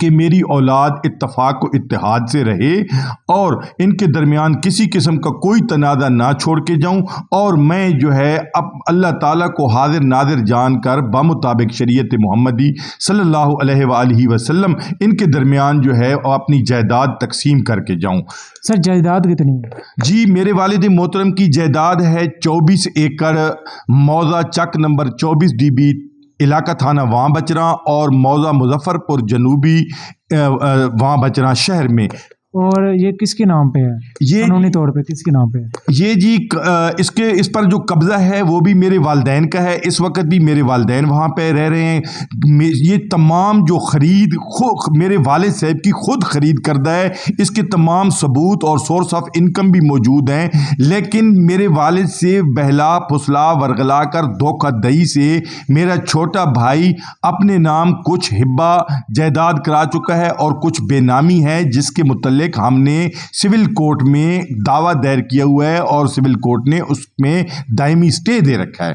کہ میری اولاد اتفاق و اتحاد سے رہے اور ان کے درمیان کسی قسم کا کوئی تنازع نہ چھوڑ کے جاؤں، اور میں جو ہے اب اللہ تعالیٰ کو حاضر ناظر جان کر بمطابق شریعت محمدی صلی اللہ علیہ وآلہ وسلم ان کے درمیان جو ہے اپنی جائیداد تقسیم کر کے جاؤں۔ سر جائیداد کتنی ہے؟ جی میرے والد محترم کی جائیداد ہے 24 ایکڑ، موضع چک نمبر 24 DB، علاقہ تھانہ وہاں بچراں، اور موضع مظفر پور جنوبی وہاں بچراں شہر میں۔ اور یہ کس کے نام پہ ہے؟ یہ قانونی طور پہ کس کے نام پہ ہے؟ یہ جی اس پر جو قبضہ ہے وہ بھی میرے والدین کا ہے، اس وقت بھی میرے والدین وہاں پہ رہ رہے ہیں۔ یہ تمام جو خرید میرے والد صاحب کی خود خرید کردہ ہے، اس کے تمام ثبوت اور سورس آف انکم بھی موجود ہیں، لیکن میرے والد سے بہلا پھسلا ورغلا کر دھوکہ دہی سے میرا چھوٹا بھائی اپنے نام کچھ حبہ جائیداد کرا چکا ہے اور کچھ بے نامی ہے، جس کے متعلق ہم نے سول کورٹ میں دعویٰ دائر کیا ہوا ہے اور سول کورٹ نے اس میں دائمی سٹے دے رکھا ہے۔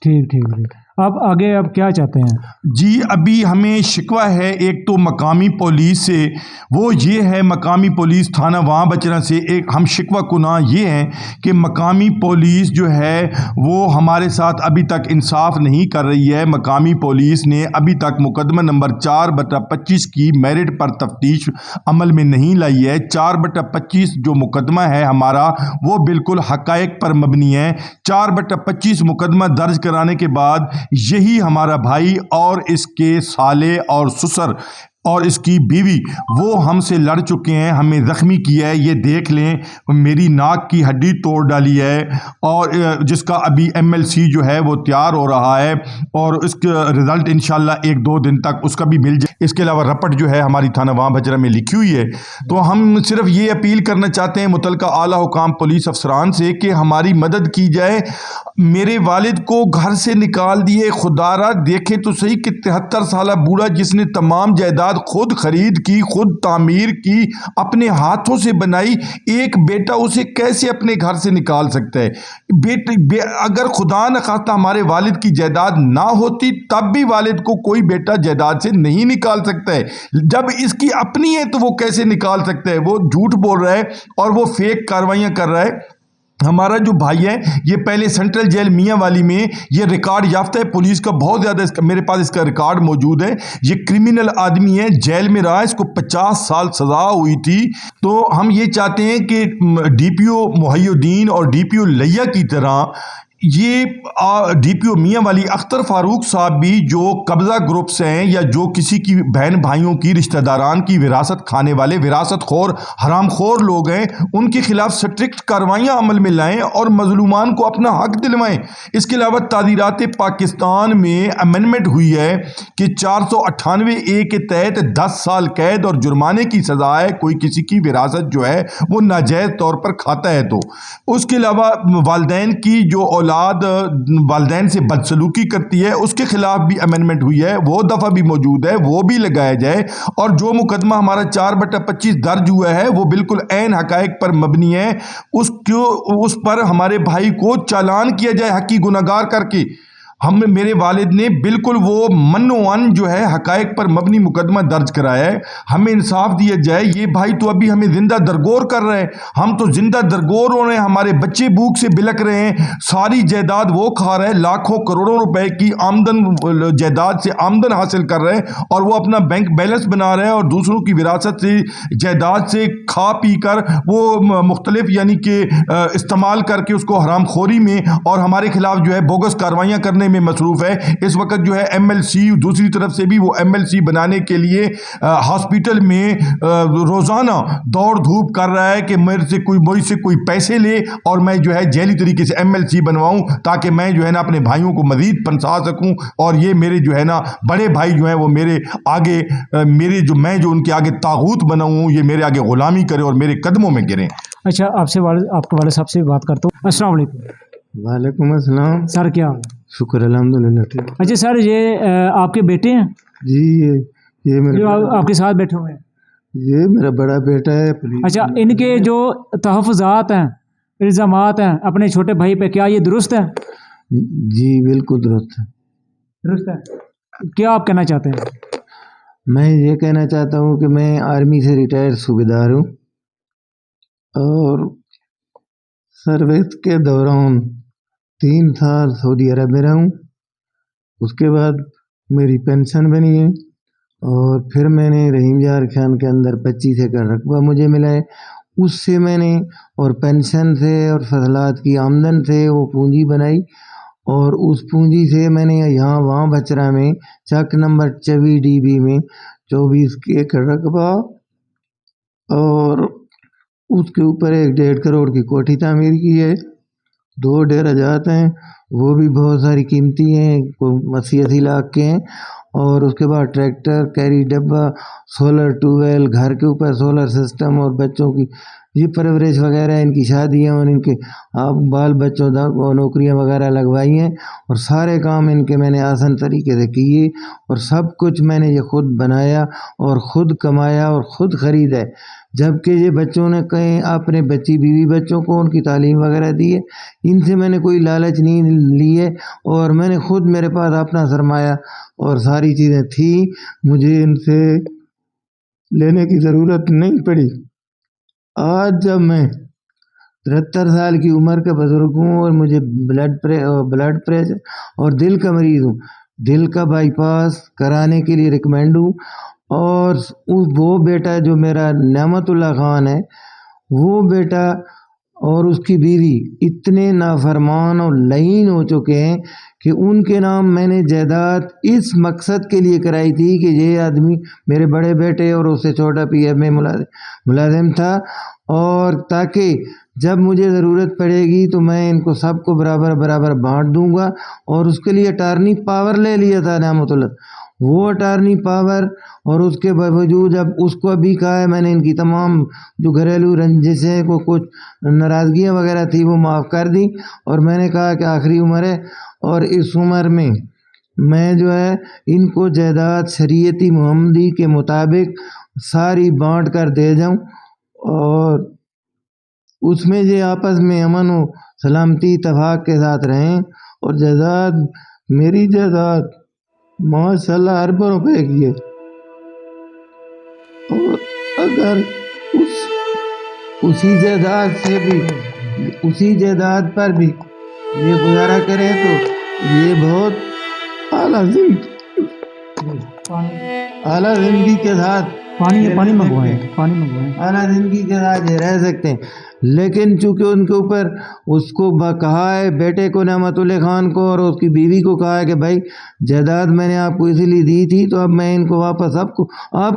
ٹھیک ٹھیک ٹھیک، آپ آگے اب کیا چاہتے ہیں؟ جی ابھی ہمیں شکوہ ہے ایک تو مقامی پولیس سے، وہ یہ ہے مقامی پولیس تھانہ وہاں بچراں سے ایک ہم شکوہ کناں یہ ہیں کہ مقامی پولیس جو ہے وہ ہمارے ساتھ ابھی تک انصاف نہیں کر رہی ہے۔ مقامی پولیس نے ابھی تک مقدمہ نمبر 4/25 کی میرٹ پر تفتیش عمل میں نہیں لائی ہے۔ 4/25 جو مقدمہ ہے ہمارا وہ بالکل حقائق پر مبنی ہے۔ 4/25 مقدمہ درج کرانے کے بعد یہی ہمارا بھائی اور اس کے سالے اور سسر اور اس کی بیوی وہ ہم سے لڑ چکے ہیں، ہمیں زخمی کیا ہے۔ یہ دیکھ لیں میری ناک کی ہڈی توڑ ڈالی ہے، اور جس کا ابھی MLC جو ہے وہ تیار ہو رہا ہے، اور اس کا رزلٹ انشاءاللہ 1-2 دن تک اس کا بھی مل جائے۔ اس کے علاوہ رپٹ جو ہے ہماری تھانہ وہاں بچرا میں لکھی ہوئی ہے۔ تو ہم صرف یہ اپیل کرنا چاہتے ہیں متعلقہ اعلیٰ حکام پولیس افسران سے کہ ہماری مدد کی جائے۔ میرے والد کو گھر سے نکال دیے، خدا را دیکھیں تو صحیح کہ 73 سالہ بوڑھا جس نے تمام جائیداد خود خرید کی، خود تعمیر کی، اپنے ہاتھوں سے بنائی، ایک بیٹا اسے کیسے اپنے گھر سے نکال سکتا ہے؟ اگر خدا نخواستہ ہمارے والد کی جائیداد نہ ہوتی تب بھی والد کو کوئی بیٹا جائیداد سے نہیں نکال سکتا ہے۔ جب اس کی اپنی ہے تو وہ کیسے نکال سکتا ہے؟ وہ جھوٹ بول رہا ہے اور وہ فیک کاروائیاں کر رہا ہے۔ ہمارا جو بھائی ہے یہ پہلے سینٹرل جیل میاں والی میں یہ ریکارڈ یافتہ ہے پولیس کا، بہت زیادہ میرے پاس اس کا ریکارڈ موجود ہے۔ یہ کرمینل آدمی ہے، جیل میں رہا، اس کو 50 سال سزا ہوئی تھی۔ تو ہم یہ چاہتے ہیں کہ DPO محی الدین اور DPO لیا کی طرح یہ DPO میاں والی اختر فاروق صاحب بھی جو قبضہ گروپس ہیں یا جو کسی کی بہن بھائیوں کی رشتہ داران کی وراثت کھانے والے وراثت خور حرام خور لوگ ہیں، ان کے خلاف سٹرکٹ کاروائیاں عمل میں لائیں اور مظلومان کو اپنا حق دلوائیں۔ اس کے علاوہ تعزیرات پاکستان میں امینڈمنٹ ہوئی ہے کہ 498A کے تحت 10 سال قید اور جرمانے کی سزا ہے کوئی کسی کی وراثت جو ہے وہ ناجائز طور پر کھاتا ہے تو۔ اس کے علاوہ والدین کی جو والدین سے بدسلوکی کرتی ہے اس کے خلاف بھی امینڈمنٹ ہوئی ہے، وہ دفعہ بھی موجود ہے، وہ بھی لگایا جائے۔ اور جو مقدمہ ہمارا 4/25 درج ہوا ہے وہ بالکل عین حقائق پر مبنی ہے، اس پر ہمارے بھائی کو چالان کیا جائے حقی گناہگار کر کے۔ میرے والد نے بالکل وہ منوان جو ہے حقائق پر مبنی مقدمہ درج کرایا ہے، ہمیں انصاف دیا جائے۔ یہ بھائی تو ابھی ہمیں زندہ درگور کر رہے ہیں، ہم تو زندہ درگور ہو رہے ہیں، ہمارے بچے بھوک سے بلک رہے ہیں، ساری جائیداد وہ کھا رہے ہیں، لاکھوں کروڑوں روپے کی آمدن جائیداد سے آمدن حاصل کر رہے ہیں، اور وہ اپنا بینک بیلنس بنا رہے ہیں اور دوسروں کی وراثت سے جائیداد سے کھا پی کر وہ مختلف یعنی کہ استعمال کر کے اس کو حرام خوری میں اور ہمارے خلاف جو ہے بوگس کاروائیاں کرنے میں مصروف ہے۔ اس وقت جو ہے MLC دوسری طرف سے بھی وہ MLC بنانے کے لیے ہاسپیٹل میں روزانہ دوڑ دھوپ کر رہا ہے کہ مجھ سے کوئی پیسے لے اور میں جو ہے جیلی طریقے سے MLC بنواؤں تاکہ میں جو ہے نا اپنے بھائیوں کو مزید پنسا سکوں، اور یہ میرے جو ہے نا بڑے بھائی جو ہیں وہ میرے آگے میں جو ان کے آگے طاغوت بناؤں، یہ میرے آگے غلامی کرے اور میرے قدموں میں گریں۔ اچھا آپ کے والد صاحب سے بات کرتا ہوں۔ السلام علیکم۔ وعلیکم السلام سر، کیا حال ہے؟ شکر الحمدللہ ٹھیک۔ اچھا سر، یہ آپ کے بیٹے ہیں جی؟ یہ میرے جو آپ کے ساتھ بیٹھے ہوئے ہیں؟ یہ میرا بڑا بیٹا ہے پولیس۔ اچھا، ان کے جو تحفظات ہیں، الزامات ہیں اپنے چھوٹے بھائی پہ، کیا یہ درست ہے؟ جی بالکل درست ہے۔ درست ہے، کیا آپ کہنا چاہتے ہیں؟ میں یہ کہنا چاہتا ہوں کہ میں آرمی سے ریٹائر صوبیدار ہوں اور سروس کے دوران 3 سال سعودی عرب میں رہا ہوں. اس کے بعد میری پینشن بنی ہے اور پھر میں نے رحیم یار خان کے اندر 25 ایکڑ رقبہ مجھے ملا ہے. اس سے میں نے اور پینشن سے اور فصلات کی آمدن سے وہ پونجی بنائی اور اس پونجی سے میں نے یہاں وہاں بچرا میں چک نمبر 24 DB میں 24 ایکڑ رقبہ اور اس کے اوپر 1.5 کروڑ کی کوٹھی تعمیر کی ہے. 2 ڈیرہ جات ہیں وہ بھی بہت ساری قیمتی ہیں، 80 لاکھ کے ہیں. اور اس کے بعد ٹریکٹر، کیری ڈبہ، سولر ٹیوبویل، گھر کے اوپر سولر سسٹم اور بچوں کی یہ پرورش وغیرہ، ان کی شادیاں اور ان کے بال بچوں کو نوکریاں وغیرہ لگوائی ہیں اور سارے کام ان کے میں نے آسان طریقے سے کیے اور سب کچھ میں نے یہ خود بنایا اور خود کمایا اور خود خریدا ہے. جبکہ یہ بچوں نے کہیں اپنے بیوی بچوں کو ان کی تعلیم وغیرہ دی ہے، ان سے میں نے کوئی لالچ نہیں لی ہے اور میں نے خود، میرے پاس اپنا سرمایہ اور ساری چیزیں تھیں، مجھے ان سے لینے کی ضرورت نہیں پڑی. آج جب میں 73 سال کی عمر کا بزرگ ہوں اور مجھے بلڈ پریشر اور دل کا مریض ہوں، دل کا بائی پاس کرانے کے لیے ریکمینڈ ہوں اور وہ بیٹا جو میرا نعمت اللہ خان ہے، وہ بیٹا اور اس کی بیوی اتنے نافرمان اور لعین ہو چکے ہیں کہ ان کے نام میں نے جائیداد اس مقصد کے لیے کرائی تھی کہ یہ آدمی میرے بڑے بیٹے اور اس سے چھوٹا PM میں ملازم تھا اور تاکہ جب مجھے ضرورت پڑے گی تو میں ان کو سب کو برابر بانٹ دوں گا. اور اس کے لیے اٹارنی پاور لے لیا تھا نعمت اللہ، وہ اٹارنی پاور اور اس کے باوجود اب اس کو ابھی کہا ہے میں نے ان کی تمام جو گھریلو رنجشیں کو کچھ ناراضگیاں وغیرہ تھی وہ معاف کر دی اور میں نے کہا کہ آخری عمر ہے اور اس عمر میں میں جو ہے ان کو جائیداد شریعتی محمدی کے مطابق ساری بانٹ کر دے جاؤں اور اس میں یہ آپس میں امن و سلامتی اتفاق کے ساتھ رہیں. اور جائیداد، میری جائیداد ماشاء اللہ اربوں روپے کی ہے اور اگر اسی جائیداد سے بھی، اسی جائیداد پر بھی یہ گزارا کریں تو یہ بہت اعلیٰ زندگی کے ساتھ پانی منگوائیں اعلیٰ زندگی کے ساتھ یہ رہ سکتے ہیں. لیکن چونکہ ان کے اوپر اس کو کہا ہے، بیٹے کو نعمت اللہ خان کو اور اس کی بیوی کو کہا ہے کہ بھائی جائیداد میں نے آپ کو اسی لیے دی تھی تو اب میں ان کو واپس آپ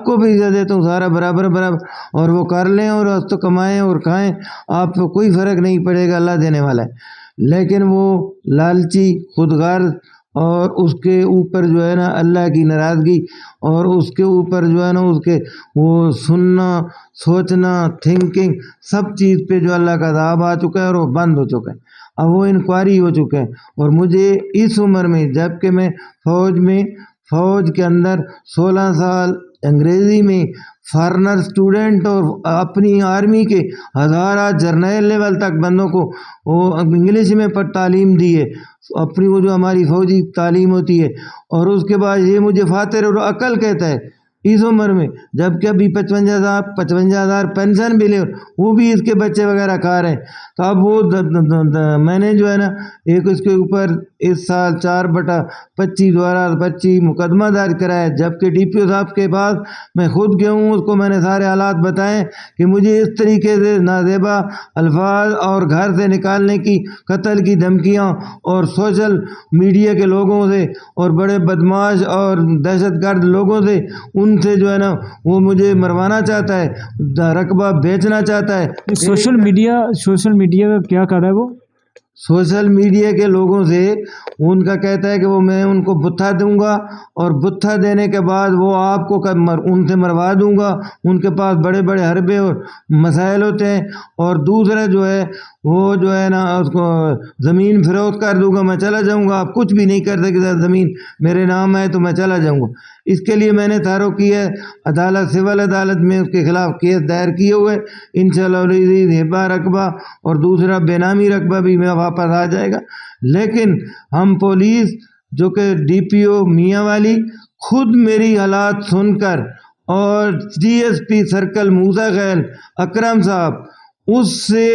کو بھی دے دیتا ہوں سارا برابر اور وہ کر لیں اور تو کمائیں اور کھائیں، آپ کو کوئی فرق نہیں پڑے گا، اللہ دینے والا ہے. لیکن وہ لالچی، خودغرض اور اس کے اوپر جو ہے نا اللہ کی ناراضگی اور اس کے اوپر جو ہے نا اس کے وہ سننا، سوچنا، تھنکنگ سب چیز پہ جو اللہ کا عذاب آ چکا ہے اور وہ بند ہو چکا ہے. اب وہ انکوائری ہو چکے ہیں اور مجھے اس عمر میں، جب کہ میں فوج کے اندر 16 سال انگریزی میں فارنر اسٹوڈنٹ اور اپنی آرمی کے ہزارہ جرنیل لیول تک بندوں کو وہ انگلش میں تعلیم دی ہے، اپنی وہ جو ہماری فوجی تعلیم ہوتی ہے. اور اس کے بعد یہ مجھے فاتر اور عقل کہتا ہے اس عمر میں، جب کہ ابھی 55,000 پینشن بھی لے وہ بھی اس کے بچے وغیرہ کھا رہے ہیں. تو اب وہ میں نے جو ہے نا ایک اس کے اوپر اس سال 4/25 مقدمہ درج کرایا، جبکہ DPO صاحب کے پاس میں خود گیا ہوں، اس کو میں نے سارے حالات بتائے کہ مجھے اس طریقے سے نازیبا الفاظ اور گھر سے نکالنے کی، قتل کی دھمکیاں اور سوشل میڈیا کے لوگوں سے اور بڑے بدماش اور دہشت گرد لوگوں سے، ان سے جو ہے نا وہ مجھے مروانا چاہتا ہے، رقبہ بیچنا چاہتا ہے. سوشل میڈیا کا کیا کر رہا ہے وہ؟ سوشل میڈیا کے لوگوں سے ان کا کہتا ہے کہ وہ میں ان کو بتھا دوں گا اور بتھا دینے کے بعد وہ آپ کو ان سے مروا دوں گا. ان کے پاس بڑے بڑے حربے اور مسائل ہوتے ہیں. اور دوسرا جو ہے وہ جو ہے نا اس کو زمین فروخت کر دوں گا، میں چلا جاؤں گا، آپ کچھ بھی نہیں کر سکتے، زمین میرے نام ہے تو میں چلا جاؤں گا. اس کے لیے میں نے تحریک کی ہے، سول عدالت میں اس کے خلاف کیس دائر کیے ہوئے، انشاءاللہ ہبہ رقبہ اور دوسرا بے نامی رقبہ بھی میں واپس آ جائے گا. لیکن ہم پولیس جو کہ DPO میاں والی خود میری حالات سن کر اور ڈی ایس پی سرکل موسیٰ خیل اکرم صاحب اس سے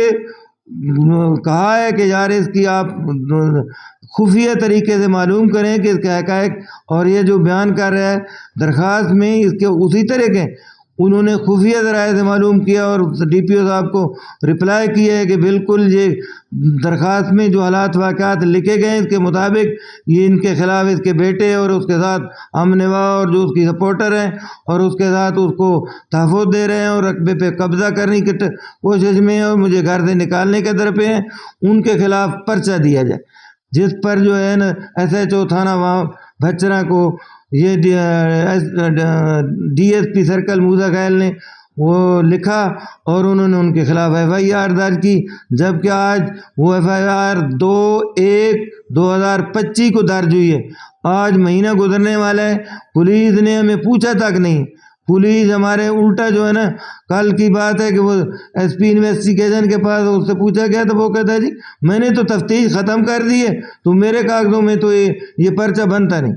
کہا ہے کہ یار اس کی آپ خفیہ طریقے سے معلوم کریں کہ اس کے حقائق اور یہ جو بیان کر رہا ہے درخواست میں اس کے اسی طرح کے انہوں نے خفیہ ذرائع سے معلوم کیا اور ڈی پی او صاحب کو رپلائی کیا ہے کہ بالکل یہ درخواست میں جو حالات واقعات لکھے گئے اس کے مطابق یہ ان کے خلاف اس کے بیٹے اور اس کے ساتھ ہم نوا اور جو اس کی سپورٹر ہیں اور اس کے ساتھ اس کو تحفظ دے رہے ہیں اور رقبے پہ قبضہ کرنے کی کوشش میں اور مجھے گھر سے نکالنے کے در پہ ہیں، ان کے خلاف پرچہ دیا جائے، جس پر جو ہے نا ایس ایچ او تھانہ وہاں بھچرا کو یہ ڈی ایس پی سرکل موسیٰ خیل نے وہ لکھا اور انہوں نے ان کے خلاف ایف آئی آر درج کی، جبکہ آج وہ ایف آئی آر 2/1/2025 کو درج ہوئی ہے۔ آج مہینہ گزرنے والا ہے، پولیس نے ہمیں پوچھا تک نہیں۔ پولیس ہمارے الٹا جو ہے نا، کل کی بات ہے کہ وہ ایس پی انویسٹیگیشن کے پاس اس سے پوچھا گیا تو وہ کہتا ہے جی میں نے تو تفتیش ختم کر دی ہے تو میرے کاغذوں میں تو یہ پرچہ بنتا نہیں۔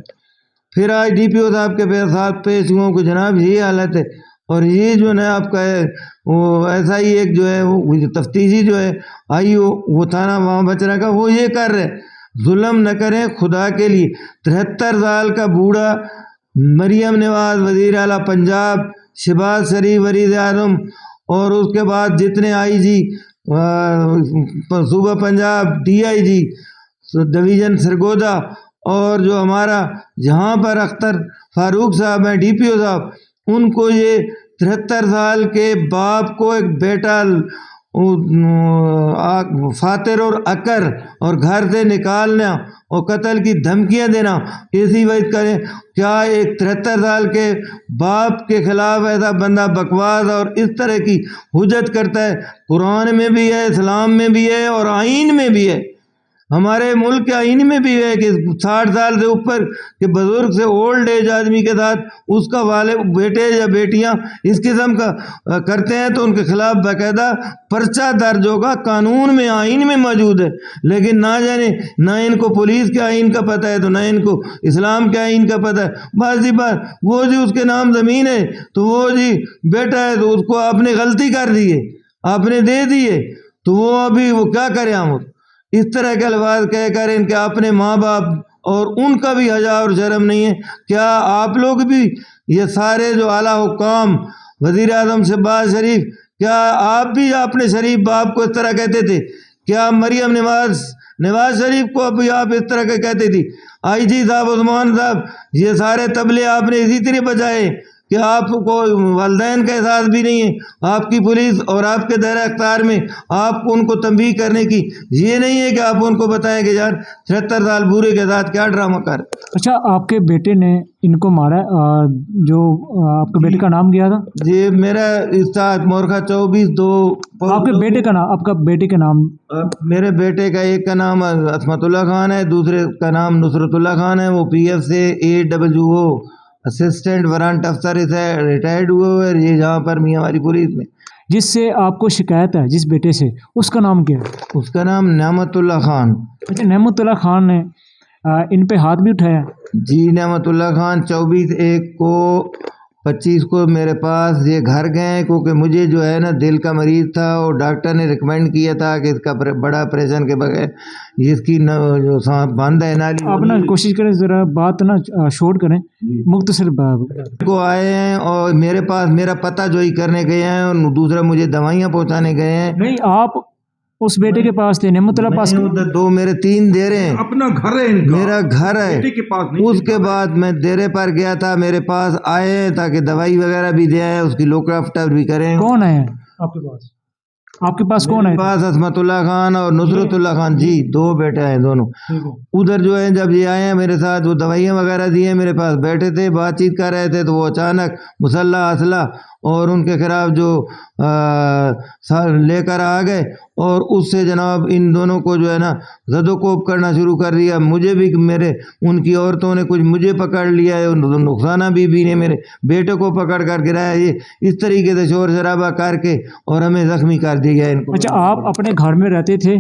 پھر آج ڈی پی او صاحب کے ساتھ پیش ہوا کہ جناب یہ حالت ہے، اور یہ جو نا آپ کا ہے وہ ایسا ہی ایک جو ہے وہ تفتیشی جو ہے آئی وہ تھانہ وہاں بچرا کا وہ یہ کر رہے، ظلم نہ کریں خدا کے لیے۔ 73 سال کا بوڑھا مریم نواز وزیر اعلیٰ پنجاب، شہباز شریف وزیر اعظم، اور اس کے بعد جتنے آئی جی صوبہ Punjab, D I G division Sargodha, اور جو ہمارا جہاں پر اختر فاروق صاحب ہیں ڈی پی او صاحب، ان کو یہ 73 سال کے باپ کو ایک بیٹا فاتر اور اکر اور گھر سے نکالنا اور قتل کی دھمکیاں دینا، اسی وجہ کریں کیا ایک 73 سال کے باپ کے خلاف ایسا بندہ بکواس اور اس طرح کی حجت کرتا ہے؟ قرآن میں بھی ہے، اسلام میں بھی ہے اور آئین میں بھی ہے، ہمارے ملک کے آئین میں بھی ہے کہ 60 سال سے اوپر کے بزرگ سے اولڈ ایج آدمی کے ساتھ اس کا والد بیٹے یا بیٹیاں اس قسم کا کرتے ہیں تو ان کے خلاف باقاعدہ پرچہ درج ہوگا، قانون میں آئین میں موجود ہے۔ لیکن نہ جانے نہ ان کو پولیس کے آئین کا پتہ ہے تو نہ ان کو اسلام کے آئین کا پتہ ہے۔ بس جی بات وہ جی اس کے نام زمین ہے تو وہ جی بیٹا ہے تو اس کو آپ نے غلطی کر دی ہے، آپ نے دے دیے تو وہ ابھی وہ کیا کریں ہم؟ اس طرح کے الفاظ کہہ کر ان کے اپنے ماں باپ اور ان کا بھی حیا اور شرم نہیں ہے۔ کیا آپ لوگ بھی یہ سارے جو اعلیٰ حکام وزیر اعظم شہباز شریف، کیا آپ بھی اپنے شریف باپ کو اس طرح کہتے تھے؟ کیا مریم نواز شریف کو ابھی آپ اس طرح کے کہتے تھی؟ آئی جی صاحب عثمان صاحب، یہ سارے تبلے آپ نے اسی طرح بجائے کہ آپ کو والدین کا احساس بھی نہیں ہے، آپ کی پولیس اور آپ کے دائرہ اختیار میں آپ کو ان کو تنبیہ کرنے کی یہ نہیں ہے کہ آپ ان کو بتائیں کہ یار 73 سال بوڑھے کے ساتھ کیا ڈرامہ کر۔ اچھا، آپ کے بیٹے نے ان کو مارا ہے، جو آپ کے بیٹے کا نام کیا تھا؟ جی میرا استاد مورخہ 24/2۔ آپ کے بیٹے کا نام، آپ کا بیٹے کا نام؟ میرے بیٹے کا ایک کا نام عصمت اللہ خان ہے، دوسرے کا نام نصرت اللہ خان ہے، وہ پی ایف سے AWO اسسٹنٹ وارنٹ افسر ریٹائرڈ ہوئے ہوئے یہ جہاں پر میاں والی پولیس میں۔ جس سے آپ کو شکایت ہے جس بیٹے سے، اس کا نام کیا ہے؟ اس کا نام نعمت اللہ خان۔ اچھا، نعمت اللہ خان نے ان پہ ہاتھ بھی اٹھایا؟ جی نعمت اللہ خان 24/1 کو 25 کو میرے پاس یہ گھر گئے کیونکہ مجھے جو ہے نا دل کا مریض تھا اور ڈاکٹر نے ریکمینڈ کیا تھا کہ اس کا بڑا آپریشن کے بغیر اس کی جو سانس بند ہے نالی، آپ نا کوشش کریں ذرا بات نا شارٹ کریں، مختصر بات کو آئے ہیں اور میرے پاس میرا پتہ جوئی کرنے گئے ہیں اور دوسرا مجھے دوائیاں پہنچانے گئے ہیں۔ نہیں، آپ اس بیٹے کے پاس تھے، نعمت اللہ پاس؟ 2 میرے 3 دیرے ہیں، اپنا گھر ہے، میرا گھر ہے۔ اس کے بعد میں دیرے پر گیا تھا، میرے پاس آئے ہیں تاکہ دوائی وغیرہ بھی دے آئے، اس کی لوک آفٹر بھی کریں۔ کون ہے آپ کے پاس؟ آپ کے پاس کون ہے؟ میرے پاس عصمت اللہ خان اور نصرت اللہ خان، جی 2 بیٹے ہیں دونوں۔ ادھر جو ہے جب یہ آئے ہیں میرے ساتھ، وہ دوائیاں وغیرہ دی ہیں، میرے پاس بیٹھے تھے بات چیت کر رہے تھے تو وہ اچانک مسلح اسلحہ اور ان کے خلاف جو لے کر آ گئے اور اس سے جناب ان دونوں کو جو ہے نا زد و کوب کرنا شروع کر دیا۔ مجھے بھی میرے ان کی عورتوں نے کچھ مجھے پکڑ لیا ہے، نقصانہ بی نے میرے بیٹے کو پکڑ کر گرایا، یہ اس طریقے سے شور شرابہ کر کے اور ہمیں زخمی کر دیا گیا ان کو۔ اچھا، آپ اپنے گھر میں رہتے تھے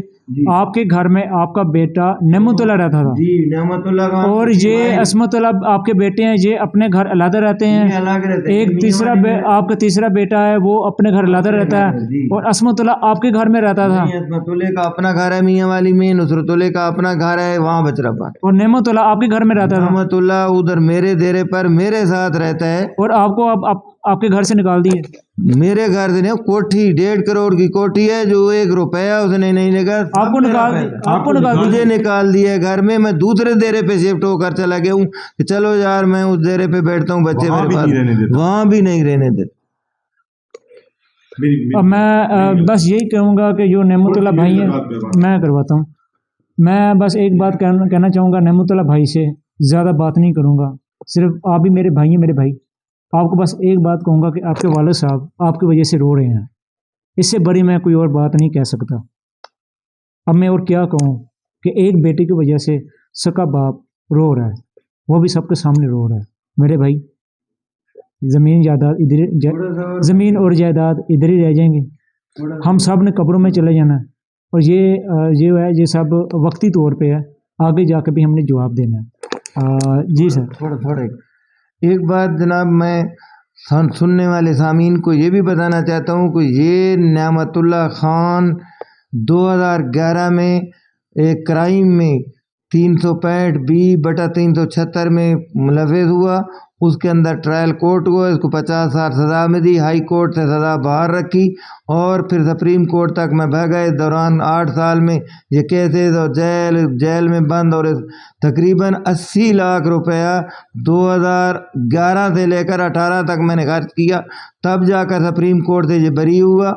آپ کے گھر میں آپ کا بیٹا نعمت اللہ رہتا تھا جی نعمت اللہ خان اور یہ عصمت اللہ آپ کے بیٹے ہیں، یہ اپنے گھر علیحدہ رہتے ہیں. الگ رہتے ہیں. ایک تیسرا آپ کا تیسرا بیٹا ہے وہ اپنے گھر علیحدہ رہتا ہے، اور عصمت اللہ آپ کے گھر میں رہتا تھا. عصمت اللہ کا اپنا گھر ہے میاں والی میں، نصرت اللہ کا اپنا گھر ہے وہاں بچرپا، اور نعمت اللہ آپ کے گھر میں رہتا تھا. نعمت اللہ ادھر میرے ڈیرے پر میرے ساتھ رہتا ہے. اور آپ کو اب آپ کے گھر سے نکال دیے. میرے گھر سے نہیں، کوٹھی 1.5 کروڑ کی کوٹھی ہے جو 1 روپیہ اس نے نہیں لگا. آپ کو نکال مجھے نکال دیا گھر میں. میں دوسرے ڈیرے پہ شفٹ ہو کر چلا گیا ہوں کہ چلو یار میں اس ڈیرے پہ بیٹھتا ہوں، بچے میرے پاس وہاں بھی نہیں رہنے دیتے. میں بس یہی کہوں گا کہ جو نعمت اللہ بھائی ہیں، میں کرواتا ہوں. میں بس ایک بات کہنا چاہوں گا نعمت اللہ بھائی سے، زیادہ بات نہیں کروں گا. صرف آپ بھی میرے بھائی ہیں، میرے بھائی. آپ کو بس ایک بات کہوں گا کہ آپ کے والد صاحب آپ کی وجہ سے رو رہے ہیں. اس سے بڑی میں کوئی اور بات نہیں کہہ سکتا. اب میں اور کیا کہوں کہ ایک بیٹے کی وجہ سے سکا باپ رو رہا ہے، وہ بھی سب کے سامنے رو رہا ہے. میرے بھائی زمین اور جائیداد ادھر ہی رہ جائیں گے. ہم سب نے قبروں میں چلے جانا ہے، اور یہ سب وقتی طور پہ ہے، آگے جا کے بھی ہم نے جواب دینا ہے. جی سر. تھوڑا ایک بات جناب، میں سننے والے سامعین کو یہ بھی بتانا چاہتا ہوں کہ یہ نعمت اللہ خان 2011 میں ایک کرائم میں 365(b)/376 میں ملوث ہوا. اس کے اندر ٹرائل کورٹ کو اس کو 50 سال سزا میں دی، ہائی کورٹ سے سزا باہر رکھی، اور پھر سپریم کورٹ تک میں بھاگا. اس دوران 8 سال میں یہ کیسز اور جیل میں بند، اور تقریباً 80 لاکھ روپیہ 2011 سے لے کر 18 تک میں نے خرچ کیا. تب جا کر سپریم کورٹ سے یہ بری ہوا،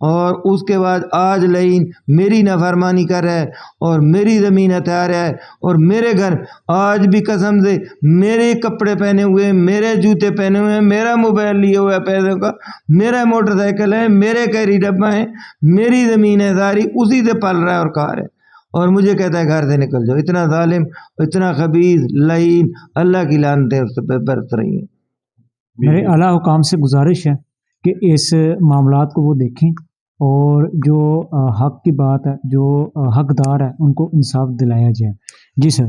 اور اس کے بعد آج لائن میری نافرمانی کر رہا ہے اور میری زمین ہتھیا رہا ہے، اور میرے گھر آج بھی قسم سے میرے کپڑے پہنے ہوئے، میرے جوتے پہنے ہوئے ہیں، میرا موبائل لیے ہوا ہے پیسوں کا، میرا موٹر سائیکل ہے، میرے کیری ڈبہ ہیں، میری زمین ہے ساری، اسی سے پل رہا ہے اور کھا رہا ہے، اور مجھے کہتا ہے گھر سے نکل جاؤ. اتنا ظالم، اتنا خبیث، لعین، اللہ کی لعنتیں اس پہ برس رہی ہیں. میرے اعلیٰ حکام سے گزارش ہے کہ اس معاملات کو وہ دیکھیں، اور جو حق کی بات ہے، جو حقدار ہے، ان کو انصاف دلایا جائے. جی سر.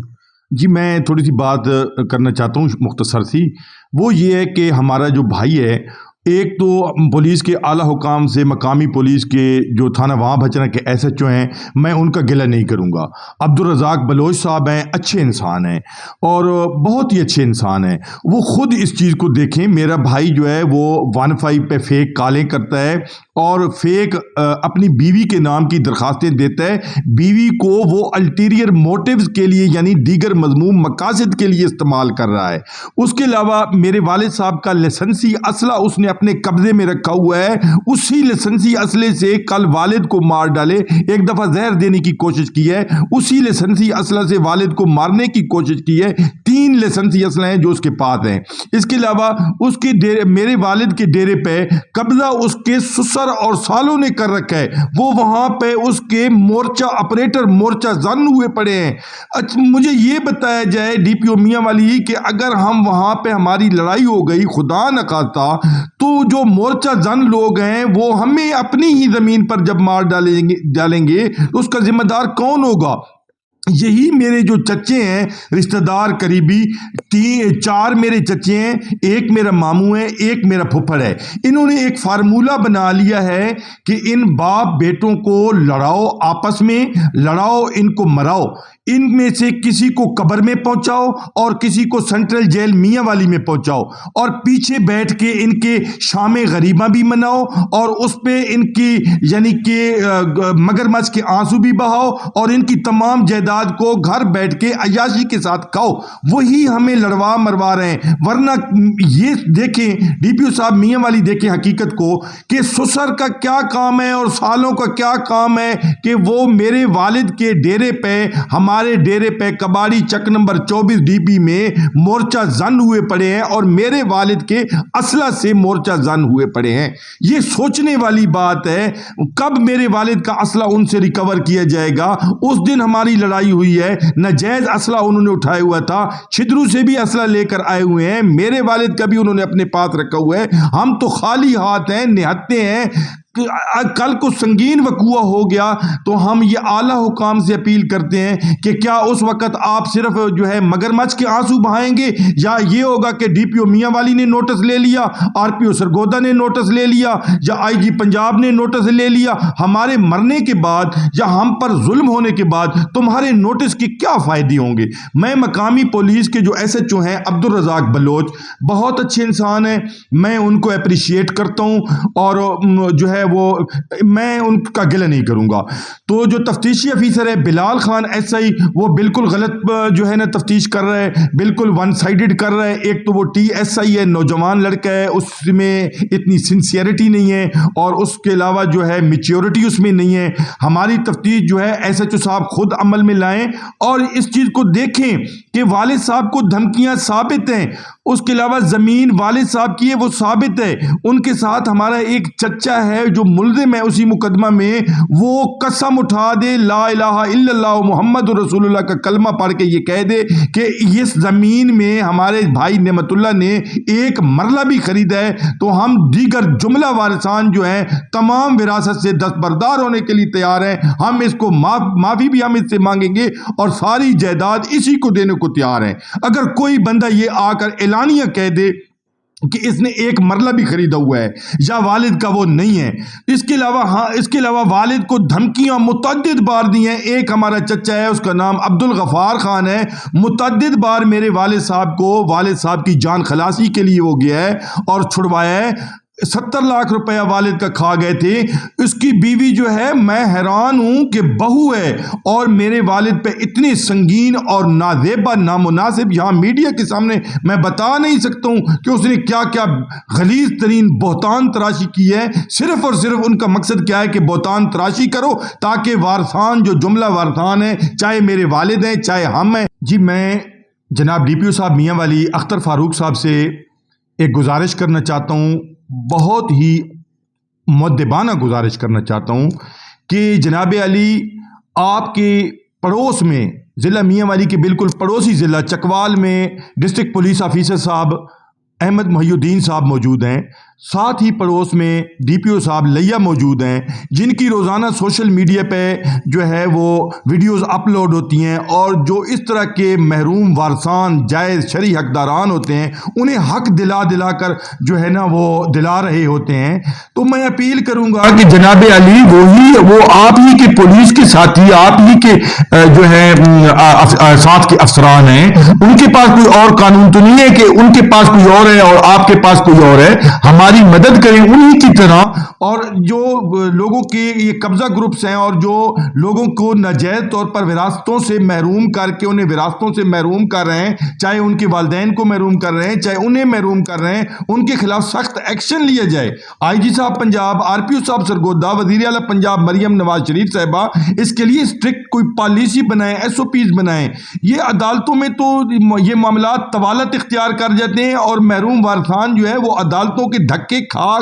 جی میں تھوڑی سی بات کرنا چاہتا ہوں مختصر سی. وہ یہ ہے کہ ہمارا جو بھائی ہے، ایک تو پولیس کے اعلیٰ حکام سے، مقامی پولیس کے جو تھانہ وہاں بھچنا کے SHO ہیں، میں ان کا گلہ نہیں کروں گا. عبدالرزاق بلوچ صاحب ہیں، اچھے انسان ہیں اور بہت ہی اچھے انسان ہیں. وہ خود اس چیز کو دیکھیں. میرا بھائی جو ہے وہ 15 پہ فیک کالیں کرتا ہے اور فیک اپنی بیوی کے نام کی درخواستیں دیتا ہے. بیوی کو وہ الٹیریئر موٹیوز کے لیے، یعنی دیگر مذموم مقاصد کے لیے استعمال کر رہا ہے. اس کے علاوہ میرے والد صاحب کا لائسنسی اسلحہ اس نے اپنے قبضے میں رکھا ہوا ہے. اسی لائسنسی اسلحے سے کل والد کو مار ڈالے. ایک دفعہ زہر دینے کی کوشش کی ہے، اسی لائسنسی اسلحے سے والد کو مارنے کی کوشش کی ہے. 3 لائسنسی اسلحے ہیں جو اس کے پاس ہیں. اس کے علاوہ اس کے میرے والد کے ڈیرے پہ قبضہ اس کے سسر اور سالوں نے کر رکھا ہے. وہ وہاں پہ اس کے مورچہ آپریٹر، مورچہ زن ہوئے پڑے ہیں. مجھے یہ بتایا جائے DPO میاں والی کہ اگر ہم وہاں پہ ہماری لڑائی ہو گئی، خدا نخواستہ، تو جو مورچہ زن لوگ ہیں وہ ہمیں اپنی ہی زمین پر جب مار ڈالیں گے تو اس کا ذمہ دار کون ہوگا؟ یہی میرے جو چچے ہیں رشتہ دار قریبی 4 میرے چچے ہیں، ایک میرا ماموں ہے، ایک میرا پھپھڑ ہے. انہوں نے ایک فارمولہ بنا لیا ہے کہ ان باپ بیٹوں کو لڑاؤ، آپس میں لڑاؤ، ان کو مراؤ. ان میں سے کسی کو قبر میں پہنچاؤ اور کسی کو سینٹرل جیل میاں والی میں پہنچاؤ، اور پیچھے بیٹھ کے ان کے شام غریبہ بھی مناؤ، اور اس پہ ان کی یعنی کہ مگرمچھ کے آنسو بھی بہاؤ، اور ان کی تمام جائیداد کو گھر بیٹھ کے عیاشی کے ساتھ کھاؤ. وہی ہمیں لڑوا مروا رہے ہیں. ورنہ یہ دیکھیں DPO صاحب میاں والی دیکھیں حقیقت کو کہ سسر کا کیا کام ہے اور سالوں کا کیا کام ہے کہ وہ میرے والد کے ڈیرے پہ، ہمارے ڈیرے پہ کباڑی چک نمبر 24 DP میں مورچہ زن ہوئے پڑے ہیں، اور میرے والد کے اسلحہ سے مورچہ زن ہوئے پڑے ہیں. یہ سوچنے والی بات ہے. کب میرے والد کا اسلحہ ان سے ریکور کیا جائے گا؟ اس دن ہماری لڑائی ہوئی ہے. ناجائز اسلحہ انہوں نے اٹھایا ہوا تھا، چھدرو سے بھی اسلحہ لے کر آئے ہوئے ہیں. میرے والد کا بھی انہوں نے اپنے پاس رکھا ہوا ہے. ہم تو خالی ہاتھ ہیں، نہتے ہیں. کل کو سنگین وقوع ہو گیا تو ہم یہ اعلیٰ حکام سے اپیل کرتے ہیں کہ کیا اس وقت آپ صرف جو ہے مگرمچھ کے آنسو بہائیں گے، یا یہ ہوگا کہ ڈی پی او میاں والی نے نوٹس لے لیا، آر پی او سرگودا نے نوٹس لے لیا، یا آئی جی پنجاب نے نوٹس لے لیا، ہمارے مرنے کے بعد یا ہم پر ظلم ہونے کے بعد تمہارے نوٹس کے کیا فائدے ہوں گے؟ میں مقامی پولیس کے جو ایس ایچ او ہیں عبدالرزاق بلوچ بہت اچھے انسان ہیں، میں ان کو اپریشیٹ کرتا ہوں، اور جو ہے وہ میں ان کا گلہ نہیں کروں گا۔ تو جو تفتیشی افیسر ہے بلال خان ایس آئی، وہ بالکل غلط جو ہے نا تفتیش کر رہا ہے، بالکل ون سائیڈڈ کر رہا ہے۔ ایک تو وہ ٹی ایس آئی ہے، نوجوان لڑکا ہے، اس میں اتنی سنسیئرٹی نہیں ہے، اور اس کے علاوہ جو ہے میچیورٹی اس میں نہیں ہے۔ ہماری تفتیش جو ہے ایس ایچ او صاحب خود عمل میں لائیں اور اس چیز کو دیکھیں کہ والد صاحب کو دھمکیاں ثابت ہیں، اس کے علاوہ زمین والد صاحب کی ہے وہ ثابت ہے، ان کے ساتھ ہمارا ایک چچا ہے جو ملزم ہے اسی مقدمہ میں، وہ قسم اٹھا دے لا الہ الا اللہ محمد رسول اللہ کا کلمہ پڑھ کے یہ کہہ دے کہ اس زمین میں ہمارے بھائی نعمت اللہ نے ایک مرلہ بھی خریدا ہے، تو ہم دیگر جملہ وارثان جو ہیں تمام وراثت سے دستبردار ہونے کے لیے تیار ہیں، ہم اس کو معافی بھی ہم اس سے مانگیں گے اور ساری جائیداد اسی کو دینے کو تیار ہیں۔ اگر کوئی بندہ یہ آ کر اعلانیہ کہہ دے کہ اس نے ایک مرلہ بھی خریدا ہوا ہے یا والد کا وہ نہیں ہے، اس کے علاوہ والد کو دھمکیاں متعدد بار دی ہیں۔ ایک ہمارا چچا ہے، اس کا نام عبدالغفار خان ہے، متعدد بار میرے والد صاحب کی جان خلاصی کے لیے وہ گیا ہے اور چھڑوایا ہے۔ 70 لاکھ روپیہ والد کا کھا گئے تھے۔ اس کی بیوی جو ہے، میں حیران ہوں کہ بہو ہے اور میرے والد پہ اتنے سنگین اور نازیبا نامناسب یہاں میڈیا کے سامنے میں بتا نہیں سکتا ہوں کہ اس نے کیا کیا غلیظ ترین بہتان تراشی کی ہے۔ صرف اور صرف ان کا مقصد کیا ہے کہ بہتان تراشی کرو تاکہ وارثان جو جملہ وارثان ہیں، چاہے میرے والد ہیں چاہے ہم ہیں۔ جی میں جناب ڈی پی او صاحب میاں والی اختر فاروق صاحب سے ایک گزارش کرنا چاہتا ہوں، بہت ہی مؤدبانہ گزارش کرنا چاہتا ہوں کہ جناب علی، آپ کے پڑوس میں ضلع میاں والی کے بالکل پڑوسی ضلع چکوال میں ڈسٹرکٹ پولیس آفیسر صاحب احمد محی الدین صاحب موجود ہیں، ساتھ ہی پڑوس میں ڈی پی او صاحب لیا موجود ہیں، جن کی روزانہ سوشل میڈیا پہ جو ہے وہ ویڈیوز اپلوڈ ہوتی ہیں، اور جو اس طرح کے محروم وارثان جائز شرعی حقداران ہوتے ہیں انہیں حق دلا کر جو ہے نا وہ دلا رہے ہوتے ہیں۔ تو میں اپیل کروں گا کہ جناب علی وہ آپ ہی کے پولیس کے ساتھی، آپ ہی کے جو ہے ساتھ کے افسران ہیں، ان کے پاس کوئی اور قانون تو نہیں ہے کہ ان کے پاس کوئی اور ہے اور آپ کے پاس کوئی اور ہے؟ ہماری مدد کریں انہی کی طرح، اور جو لوگوں کے یہ قبضہ گروپس ہیں اور جو لوگوں کو ناجائز طور پر وراثتوں سے محروم کر کے انہیں وراثتوں سے محروم کر رہے ہیں، چاہے ان کے والدین کو محروم کر رہے ہیں چاہے انہیں محروم کر رہے ہیں، ان کے خلاف سخت ایکشن لیا جائے۔ آئی جی صاحب پنجاب، آر پی او صاحب سرگودا، وزیر اعلیٰ پنجاب مریم نواز شریف صاحبہ اس کے لیے اسٹرکٹ کوئی پالیسی بنائیں، ایس او پیز بنائیں۔ یہ عدالتوں میں تو یہ معاملات طوالت اختیار کر جاتے ہیں اور محروم وارثان جو ہے وہ عدالتوں کے دھکے کھا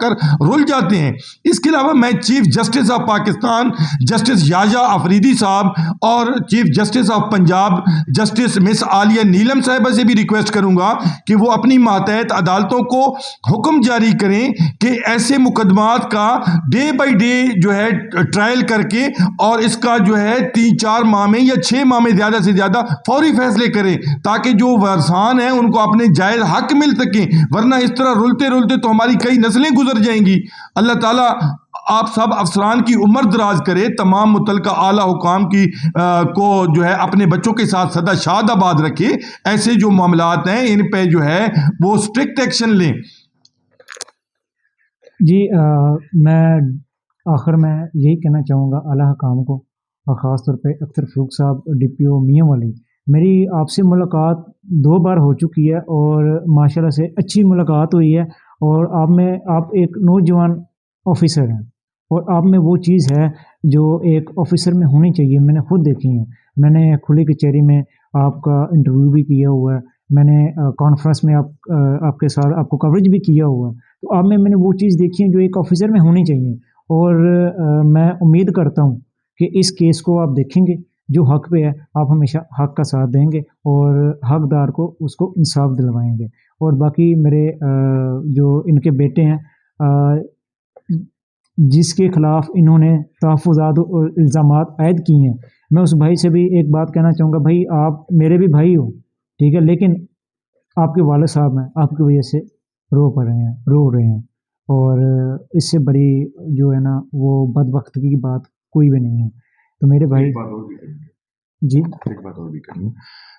کر رل جاتے ہیں۔ اس کے علاوہ میں chief justice of Pakistan justice Yahya Afridi صاحب اور chief justice of Punjab justice miss Aliya Neelam صاحبہ سے بھی ریکویسٹ کروں گا کہ وہ اپنی ماتحت عدالتوں کو حکم جاری کریں کہ ایسے مقدمات کا ڈے بائی ڈے جو ہے ٹرائل کر کے اور اس کا جو ہے 3-4 ماہ میں یا 6 ماہ میں زیادہ سے زیادہ فوری فیصلے کریں تاکہ جو وارثان ہیں ان کو اپنے جائز حق مل سکیں، ورنہ اس طرح رلتے تو ہماری کئی نسلیں گزر جائیں گی۔ اللہ تعالیٰ آپ سب افسران کی عمر دراز کرے، تمام متعلقہ اعلیٰ حکام کی کو جو ہے اپنے بچوں کے ساتھ سدا شاد آباد رکھے، ایسے جو معاملات ہیں ان پہ جو ہے وہ اسٹرکٹ ایکشن لیں۔ جی میں آخر میں یہی کہنا چاہوں گا اعلیٰ حکام کو، اور خاص طور پہ اختر فاروق صاحب ڈی پی او میاں والی، میری آپ سے ملاقات 2 بار ہو چکی ہے اور ماشاءاللہ سے اچھی ملاقات ہوئی ہے، اور آپ ایک نوجوان آفیسر ہیں اور آپ میں وہ چیز ہے جو ایک آفیسر میں ہونی چاہیے۔ میں نے خود دیکھی ہیں، میں نے کھلی کچہری میں آپ کا انٹرویو بھی کیا ہوا ہے، میں نے کانفرنس میں آپ کے ساتھ آپ کو کوریج بھی کیا ہوا ہے، تو آپ میں نے وہ چیز دیکھی ہے جو ایک آفیسر میں ہونی چاہیے، اور میں امید کرتا ہوں کہ اس کیس کو آپ دیکھیں گے، جو حق پہ ہے آپ ہمیشہ حق کا ساتھ دیں گے اور حقدار کو اس کو انصاف دلوائیں گے۔ اور باقی میرے جو ان کے بیٹے ہیں جس کے خلاف انہوں نے تحفظات اور الزامات عائد کیے ہیں، میں اس بھائی سے بھی ایک بات کہنا چاہوں گا، بھائی آپ میرے بھی بھائی ہو، ٹھیک ہے، لیکن آپ کے والد صاحب ہیں، آپ کی وجہ سے رو رہے ہیں، اور اس سے بڑی جو ہے نا وہ بدبختگی کی بات کوئی بھی نہیں ہے۔ تو میرے بھائی جی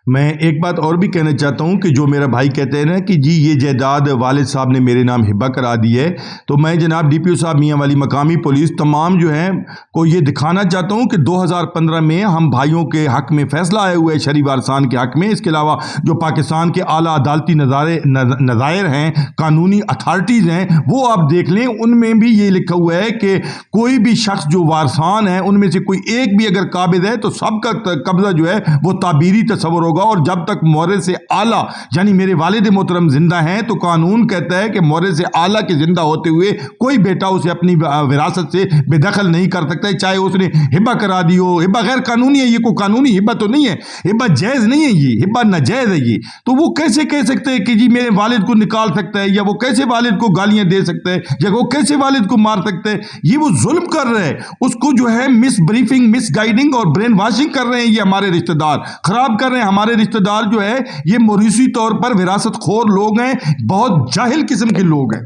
میں ایک بات اور بھی کہنا چاہتا ہوں کہ جو میرا بھائی کہتے ہیں نا کہ جی یہ جائیداد والد صاحب نے میرے نام ہبہ کرا دی ہے، تو میں جناب ڈی پی او صاحب میاں والی مقامی پولیس تمام جو ہیں کو یہ دکھانا چاہتا ہوں کہ 2015 میں ہم بھائیوں کے حق میں فیصلہ آئے ہوئے شرعی وارثان کے حق میں، اس کے علاوہ جو پاکستان کے اعلیٰ عدالتی نظائر ہیں، قانونی اتھارٹیز ہیں، وہ آپ دیکھ لیں، ان میں بھی یہ لکھا ہوا ہے کہ کوئی بھی شخص جو وارثان ہے ان میں سے کوئی ایک بھی اگر قابض ہے تو سب کا قبضہ جو ہے وہ تعبیری تصور ہوگا، اور جب تک مورث اعلیٰ یعنی میرے والد محترم زندہ ہیں تو قانون کہتا ہے کہ مورث اعلیٰ کے زندہ ہوتے ہوئے کوئی بیٹا اسے اپنی وراثت سے بے دخل نہیں کر سکتا ہے، چاہے اس نے ہبہ کرا دی ہو۔ ہبہ غیر قانونی ہے، یہ کوئی قانونی ہبہ تو نہیں ہے، ہبہ جائز نہیں ہے، یہ ہبہ ناجائز ہے۔ یہ تو وہ کیسے کہہ سکتے ہیں کہ جی میرے والد کو نکال سکتا ہے، یا وہ کیسے والد کو گالیاں دے سکتا ہے، یا وہ کیسے والد کو مار سکتا ہے؟ یہ وہ ظلم کر رہے ہیں، اس کو جو ہے مس بریفنگ، مس گائیڈنگ اور برین واشنگ کر رہے ہیں، یہ ہمارے رشتہ دار خراب کر رہے ہیں۔ ہمارے رشتہ دار جو ہے یہ موروثی طور پر وراثت خور لوگ ہیں، بہت جاہل قسم کے لوگ ہیں۔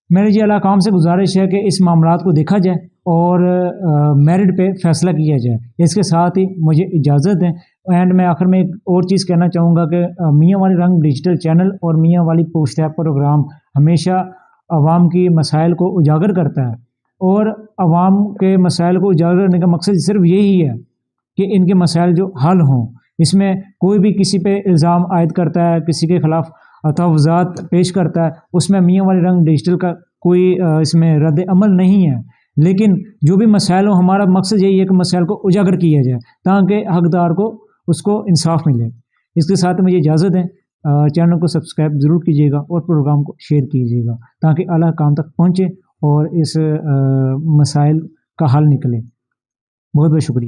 میرے جی اعلیٰ کام سے گزارش ہے کہ اس معاملات کو دیکھا جائے اور میرٹ پہ فیصلہ کیا جائے۔ اس کے ساتھ ہی مجھے اجازت دیں، اینڈ میں آخر میں ایک اور چیز کہنا چاہوں گا کہ میاں والی رنگ ڈیجیٹل چینل اور میاں والی پوچھتا ہے پروگرام ہمیشہ عوام کی مسائل کو اجاگر کرتا ہے، اور عوام کے مسائل کو اجاگر کرنے کا مقصد صرف یہی ہے کہ ان کے مسائل جو حل ہوں۔ اس میں کوئی بھی کسی پہ الزام عائد کرتا ہے، کسی کے خلاف تحفظات پیش کرتا ہے، اس میں میاں والی رنگ ڈیجیٹل کا کوئی اس میں رد عمل نہیں ہے، لیکن جو بھی مسائل ہوں ہمارا مقصد یہی ہے کہ مسائل کو اجاگر کیا جائے تاکہ حقدار کو اس کو انصاف ملے۔ اس کے ساتھ مجھے اجازت دیں، چینل کو سبسکرائب ضرور کیجیے گا اور پروگرام کو شیئر کیجیے گا تاکہ اعلیٰ کام تک پہنچے اور اس مسائل کا حل نکلے۔ بہت بہت شکریہ۔